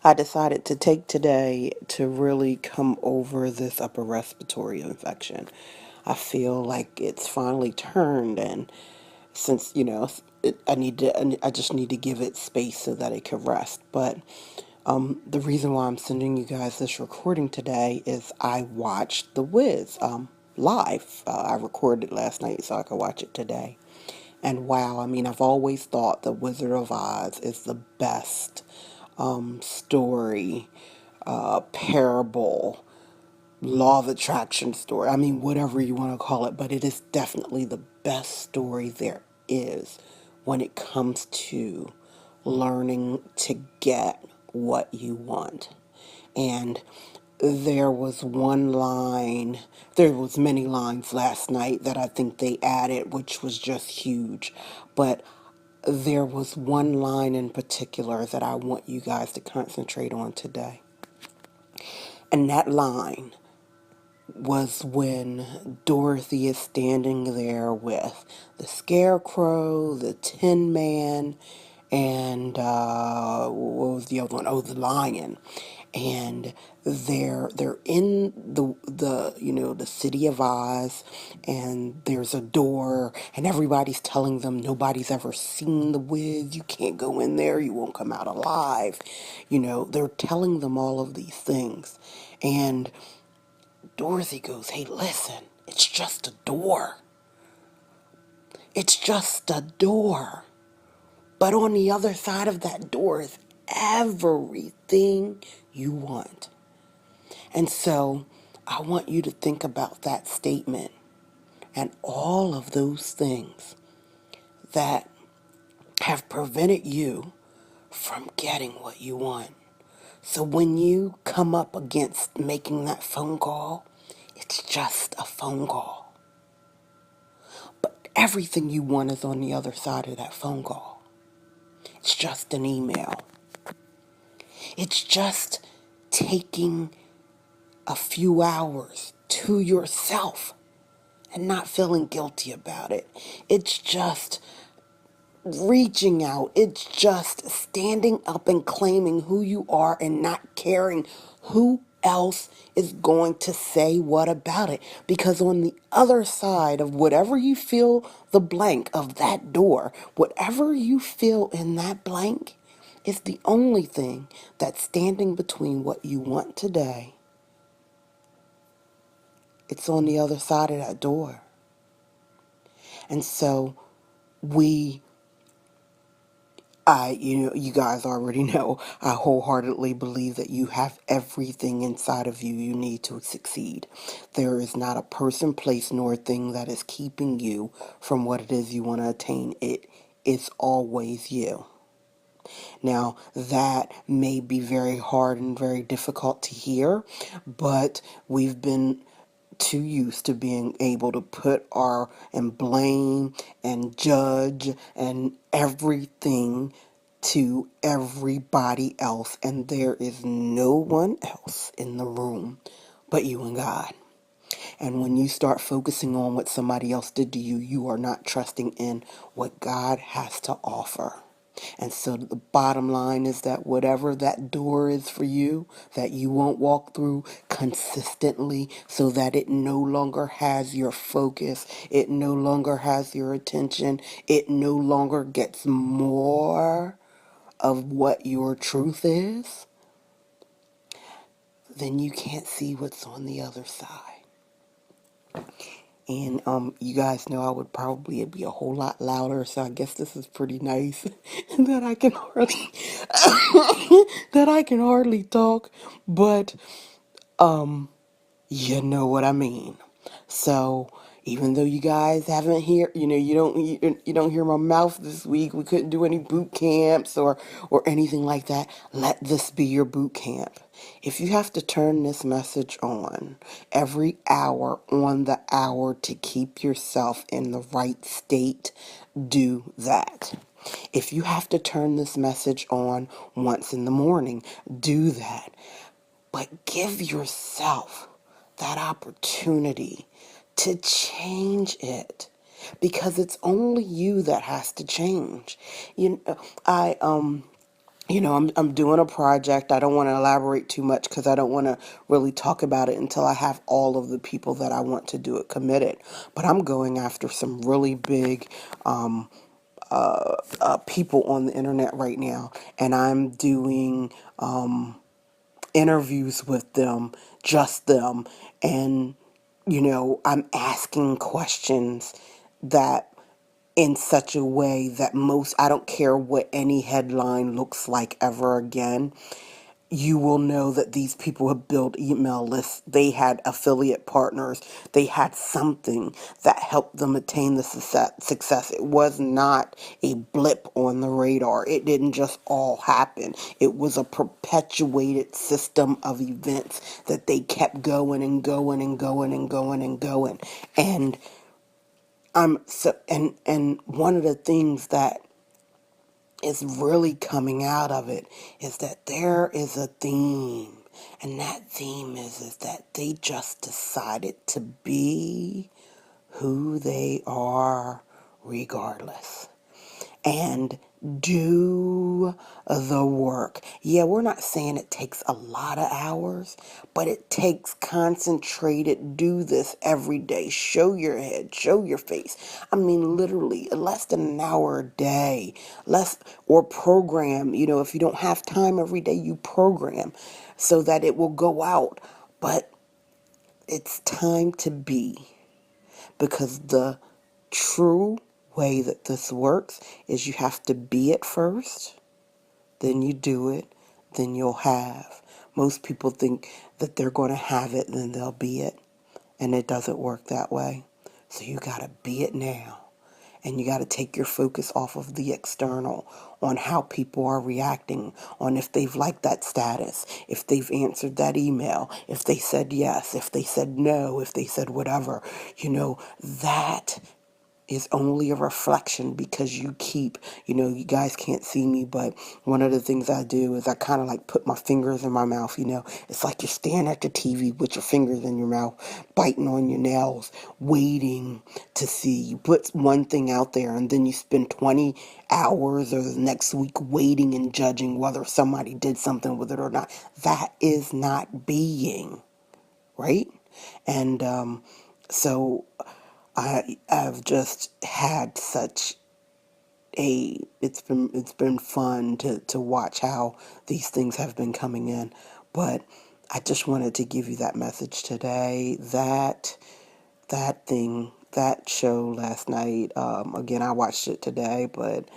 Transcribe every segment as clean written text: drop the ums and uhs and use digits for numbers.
I decided to take today to really come over this upper respiratory infection. I feel like it's finally turned, and since I just need to give it space so that it can rest. But the reason why I'm sending you guys this recording today is I watched The Wiz live. I recorded last night so I could watch it today. And wow, I mean, I've always thought The Wizard of Oz is the best story, parable, law of attraction story. I mean, whatever you want to call it, but it is definitely the best story there is when it comes to learning to get what you want. And there was one line, there was many lines last night that I think they added, which was just huge. But there was one line in particular that I want you guys to concentrate on today. And that line was when Dorothy is standing there with the Scarecrow, the Tin Man, and what was the other one? Oh, the Lion. And they're in the city of Oz, and there's a door, and everybody's telling them nobody's ever seen the Wiz. You can't go in there. You won't come out alive. They're telling them all of these things, and Dorothy goes, "Hey, listen, it's just a door. It's just a door. But on the other side of that door is everything you want." And so I want you to think about that statement and all of those things that have prevented you from getting what you want. So when you come up against making that phone call, it's just a phone call. But everything you want is on the other side of that phone call. It's just an email. It's just taking a few hours to yourself and not feeling guilty about it. It's just reaching out. It's just standing up and claiming who you are and not caring who else is going to say what about it. Because on the other side of whatever you feel, the blank of that door, whatever you feel in that blank is the only thing that's standing between what you want today. It's on the other side of that door. And so we you guys already know, I wholeheartedly believe that you have everything inside of you you need to succeed. There is not a person, place, nor thing that is keeping you from what it is you want to attain. It is always you. Now, that may be very hard and very difficult to hear, but we've been too used to being able to put our and blame and judge and everything to everybody else, and there is no one else in the room but you and God. And when you start focusing on what somebody else did to you, you are not trusting in what God has to offer. And so the bottom line is that whatever that door is for you, that you won't walk through consistently so that it no longer has your focus, it no longer has your attention, it no longer gets more of what your truth is, then you can't see what's on the other side. And you guys know I would probably be a whole lot louder, so I guess this is pretty nice that I can hardly that I can hardly talk, but you know what I mean. So even though you guys haven't hear, you don't hear my mouth this week. We couldn't do any boot camps or anything like that. Let this be your boot camp. If you have to turn this message on every hour on the hour to keep yourself in the right state, do that. If you have to turn this message on once in the morning, do that. But give yourself that opportunity to change it, because it's only you that has to change. I I'm doing a project. I don't want to elaborate too much because I don't want to really talk about it until I have all of the people that I want to do it committed. But I'm going after some really big people on the internet right now, and I'm doing interviews with them, just them, and I'm asking questions that in such a way that I don't care what any headline looks like ever again. You will know that these people have built email lists. They had affiliate partners. They had something that helped them attain the success. It was not a blip on the radar. It didn't just all happen. It was a perpetuated system of events that they kept going and going and going and going and going. And and one of the things that is really coming out of it is that there is a theme, and that theme is that they just decided to be who they are regardless and do the work. Yeah, we're not saying it takes a lot of hours, but it takes concentrated, do this every day. Show your head, show your face. I mean, literally, less than an hour a day. Or program, if you don't have time every day, you program so that it will go out. But it's time to be, because the true way that this works is you have to be it first, then you do it, then you'll have. Most people think that they're going to have it, then they'll be it. And it doesn't work that way. So you got to be it now. And you got to take your focus off of the external, on how people are reacting, on if they've liked that status, if they've answered that email, if they said yes, if they said no, if they said whatever. That is only a reflection, because you guys can't see me, but one of the things I do is I kind of like put my fingers in my mouth. It's like you're staring at the TV with your fingers in your mouth, biting on your nails, waiting to see. You put one thing out there, and then you spend 20 hours or the next week waiting and judging whether somebody did something with it or not. That is not being, right? And so I've just had such it's been fun to watch how these things have been coming in. But I just wanted to give you that message today, that show last night. Again, I watched it today, but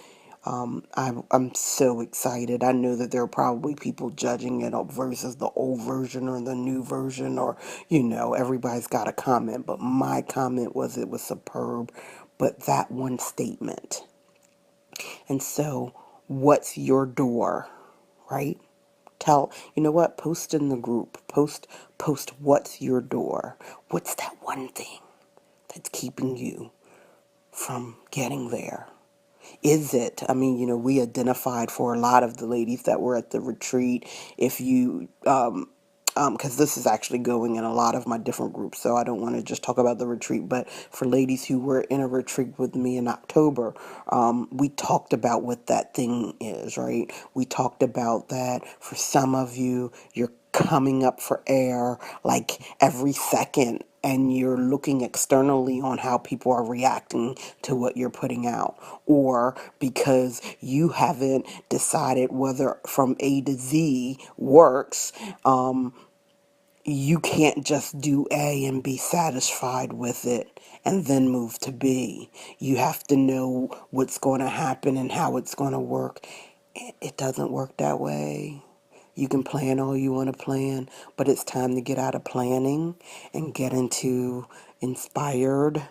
I'm so excited. I know that there are probably people judging it versus the old version or the new version, or everybody's got a comment. But my comment was it was superb. But that one statement. And so, what's your door, right? You know what? Post in the group. Post what's your door? What's that one thing that's keeping you from getting there? Is it? I mean, we identified for a lot of the ladies that were at the retreat. If you, because this is actually going in a lot of my different groups, so I don't want to just talk about the retreat. But for ladies who were in a retreat with me in October, we talked about what that thing is, right? We talked about that. For some of you, you're coming up for air like every second, and you're looking externally on how people are reacting to what you're putting out, or because you haven't decided whether from A to Z works. You can't just do A and be satisfied with it and then move to B. You have to know what's going to happen and how it's going to work. It doesn't work that way. You can plan all you want to plan, but it's time to get out of planning and get into inspired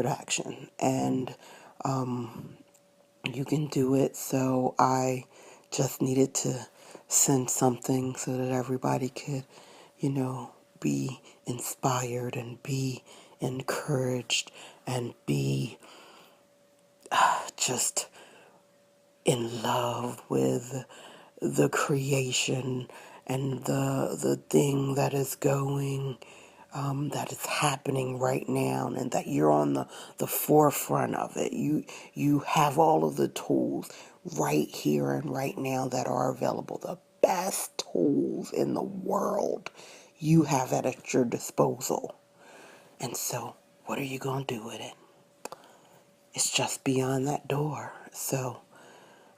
action. And you can do it. So I just needed to send something so that everybody could, be inspired and be encouraged and be just in love with the creation and the thing that is going, that is happening right now, and that you're on the forefront of it. You have all of the tools. right here and right now that are available. The best tools in the world you have at your disposal. And so, what are you going to do with it? It's just beyond that door. So,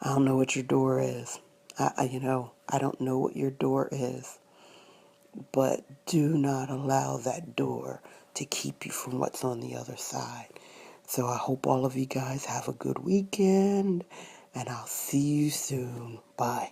I don't know what your door is. I don't know what your door is. But do not allow that door to keep you from what's on the other side. So I hope all of you guys have a good weekend, and I'll see you soon. Bye.